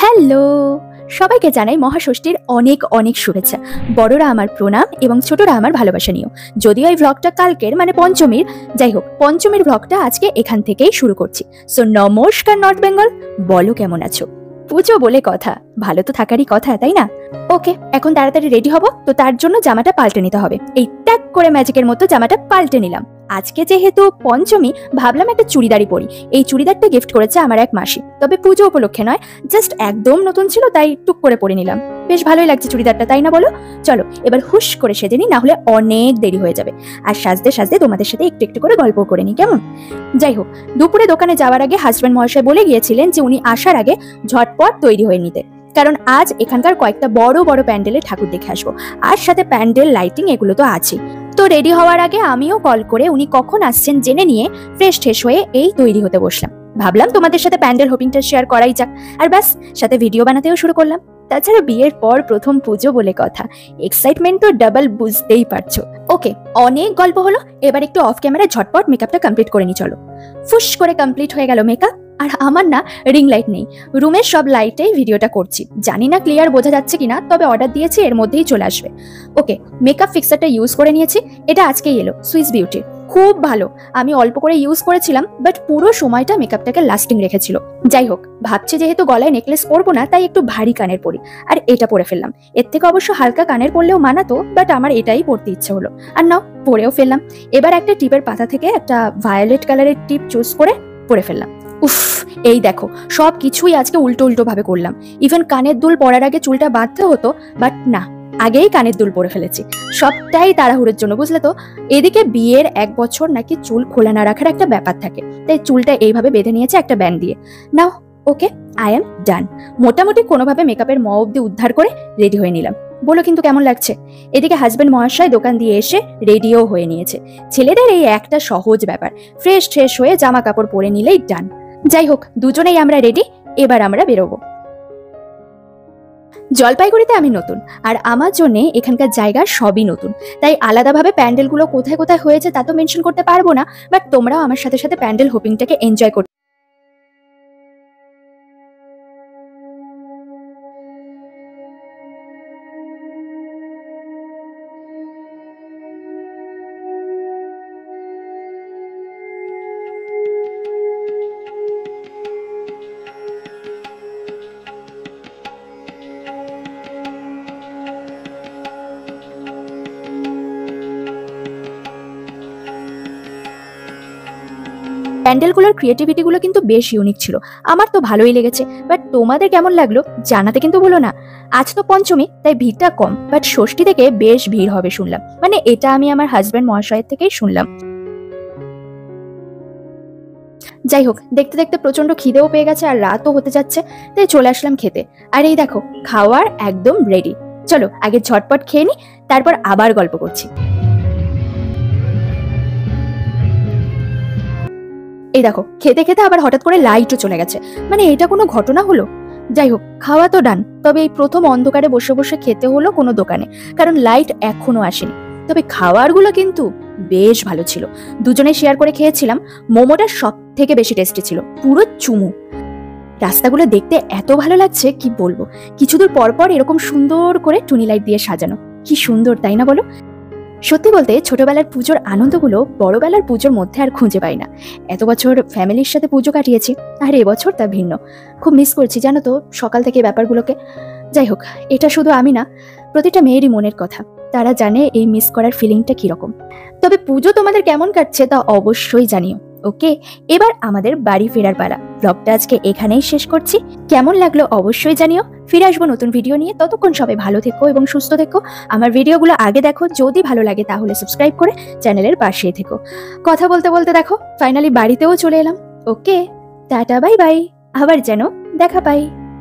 Hello, সবাইকে জানাই মহাষষ্ঠীর অনেক অনেক শুভেচ্ছা। বড়রা আমার প্রণাম এবং ছোটরা আমার ভালোবাসা নিও। যদিও এই ভ্লগটা কালকের মানে পঞ্চমীর, যাই হোক পঞ্চমীর ভ্লগটা আজকে এখান থেকেই শুরু করছি। সো নমস্কার নর্থ বেঙ্গল, বলো কেমন আছো? পুজো বলে কথা, ভালো তো থাকারই কথা, তাই না? ওকে, এখন তাড়াতাড়ি রেডি হব, তো তার জন্য জামাটা পাল্টে নিতে হবে। এই ট্যাক করে ম্যাজিকের মতো জামাটা পাল্টে নিলাম। আজকে যেহেতু পঞ্চমী, ভাবলাম একটা চুড়িদারই পরি। এই চুড়িদারটা গিফট করেছে আমার এক মাসি, তবে পুজো উপলক্ষে নয়, জাস্ট একদম নতুন ছিল তাই টুক করে পরে নিলাম। বেশ ভালোই লাগছে চুড়িদারটা, তাই না বলো? চলো এবার হুশ করে সেজে নি, না হলে অনেক দেরি হয়ে যাবে। আর সাজতে সাজতে তোমাদের সাথে একটু একটু করে গল্প করে নি, কেমন? যাই হোক, দুপুরে দোকানে যাওয়ার আগে হাজব্যান্ড মহাশয় বলে গিয়েছিলেন যে উনি আসার আগে ঝটপট তৈরি হয়ে নিতে, কারণ আজ এখানকার কয়েকটা বড় বড় প্যান্ডেলে ঠাকুর দেখে আসবো, আর সাথে প্যান্ডেল লাইটিং এগুলো তো আছে। তো রেডি হওয়ার আগে আমিও কল করে উনি কখন আসছেন জেনে নিয়ে ফ্রেশ ঠেশ হয়ে এই তৈরি হতে বসলাম। ভাবলাম তোমাদের সাথে প্যান্ডেল হোপিংটা শেয়ার করাই যাক, আর ব্যাস সাথে ভিডিও বানাতেও শুরু করলাম। তাছাড়া বিয়ের পর প্রথম পুজো বলে কথা, এক্সাইটমেন্ট তো ডাবল, বুঝতেই পারছো। ওকে, অনেক গল্প হলো, এবার একটু অফ ক্যামেরা ঝটপট মেকআপটা কমপ্লিট করে নি। চলো, ফুস করে কমপ্লিট হয়ে গেল মেকআপ। আর আমার না রিং লাইট নেই, রুমের সব লাইটেই ভিডিওটা করছি, জানি না ক্লিয়ার বোঝা যাচ্ছে কিনা, তবে অর্ডার দিয়েছি, এর মধ্যেই চলে আসবে। ওকে, মেকআপ ফিক্সারটা ইউজ করে নিয়েছি, এটা আজকেই এলো, সুইস বিউটির, খুব ভালো। আমি অল্প করে ইউজ করেছিলাম, বাট পুরো সময়টা মেকআপটাকে লাস্টিং রেখেছিল। যাই হোক, ভাবছি যেহেতু গলায় নেকলেস পরবো না, তাই একটু ভারী কানের পরি, আর এটা পরে ফেললাম। এর থেকে অবশ্য হালকা কানের পরলেও মানাতো, বাট আমার এটাই পরতে ইচ্ছে হলো, আর নাও পরেও ফেললাম। এবার একটা টিপের পাতা থেকে একটা ভায়োলেট কালারের টিপ চুজ করে পরে ফেললাম। উফ, এই দেখো সব কিছুই আজকে উল্টো উল্টো ভাবে করলাম। ইভেন কানের দুল পরার আগে চুলটা বাঁধতে হতো, বাট না, আগেই কানের দুল পরে ফেলেছি। সবটাই তাড়াহুড়োর জন্য, বুঝলে তো। এদিকে বিয়ের 1 বছর নাকি চুল খোলা না রাখার একটা ব্যাপার থাকে, তাই চুলটা এইভাবে বেঁধে নিয়েছে একটা ব্যান্ড দিয়ে। নাও, ওকে, আই এম ডান। মোটামুটি কোনোভাবে মেকআপের ম অব্দি উদ্ধার করে রেডি হয়ে নিলাম। বলো কিন্তু কেমন লাগছে? এদিকে হাজবেন্ড মহাশয় দোকান দিয়ে এসে রেডিও হয়ে নিয়েছে। ছেলেদের এই একটা সহজ ব্যাপার, ফ্রেশ ট্রেশ হয়ে জামা কাপড় পরে নিলেই ডান। যাই হোক, দুজনেই আমরা রেডি, এবার আমরা বেরোবো। জলপাইগুড়িতে আমি নতুন, আর আমার জন্য এখানকার জায়গা সবই নতুন, তাই আলাদাভাবে প্যান্ডেলগুলো কোথায় কোথায় হয়েছে তা তো মেনশন করতে পারবো না, বাট তোমরাও আমার সাথে সাথে প্যান্ডেল হোপিংটাকে এনজয় করতে। প্যান্ডেলগুলোর ক্রিয়েটিভিটিগুলো কিন্তু বেশ ইউনিক ছিল, আমার তো ভালোই লেগেছে, বাট তোমাদের কেমন লাগলো জানাতে কিন্তু ভুলো না। আজ তো পঞ্চমী, তাই ভিড়টা কম, বাট ষষ্ঠী থেকে বেশ ভিড় হবে শুনলাম, মানে এটা আমি আমার হাজব্যান্ড মহাশয়ের থেকেই শুনলাম। যাই হোক, দেখতে দেখতে প্রচন্ড খিদেও পেয়ে গেছে আর রাতও হতে যাচ্ছে, তাই চলে আসলাম খেতে। আর এই দেখো, খাওয়ার একদম রেডি। চলো আগে ঝটপট খেয়ে নি, তারপর আবার গল্প করছি। এই দেখো, খেতে খেতে আবার হঠাৎ করে লাইটও চলে গেছে, মানে এটা কোনো ঘটনা হলো? যাই হোক, খাওয়া তো ডান, তবে এই প্রথম অন্ধকারে বসে বসে খেতে হলো কোনো দোকানে, কারণ লাইট এখনো আসেনি। তবে খাবারগুলো কিন্তু বেশ ভালো ছিল, দুজনে শেয়ার করে খেয়েছিলাম। মোমোটা সব থেকে বেশি টেস্টি ছিল, পুরো চুমু। রাস্তাগুলো দেখতে এত ভালো লাগছে কি বলবো, কিছুদূর পর পর এরকম সুন্দর করে টুনি লাইট দিয়ে সাজানো, কি সুন্দর, তাই না বলো? সত্যি বলতে ছোটবেলার পুজোর আনন্দগুলো বড়বেলার পুজোর মধ্যে আর খুঁজে পাই না। এত বছর ফ্যামিলির সাথে পুজো কাটিয়েছি, আর এবছর তা ভিন্ন। খুব মিস করছি জানো তো সকাল থেকে ব্যাপারগুলোকে। যাই হোক, এটা শুধু আমি না, প্রতিটা মেয়েরই মনের কথা, তারা জানে এই মিস করার ফিলিংটা কিরকম। তবে পুজো তোমাদের কেমন কাটছে তা অবশ্যই জানিও। ওকে, এবার আমাদের বাড়ি ফেরার পালা। ব্লগটা আজকে এখানেই শেষ করছি, কেমন লাগলো অবশ্যই জানিও। ফিরে আসবো নতুন ভিডিও নিয়ে, ততক্ষণ সবাই ভালো থেকো এবং সুস্থ থেকো। আমার ভিডিওগুলো আগে দেখো, যদি ভালো লাগে তাহলে সাবস্ক্রাইব করে চ্যানেলের পাশেই থেকো। কথা বলতে বলতে দেখো ফাইনালি বাড়িতেও চলে এলাম। ওকে, টাটা, বাই বাই, আবার যেন দেখা পাই।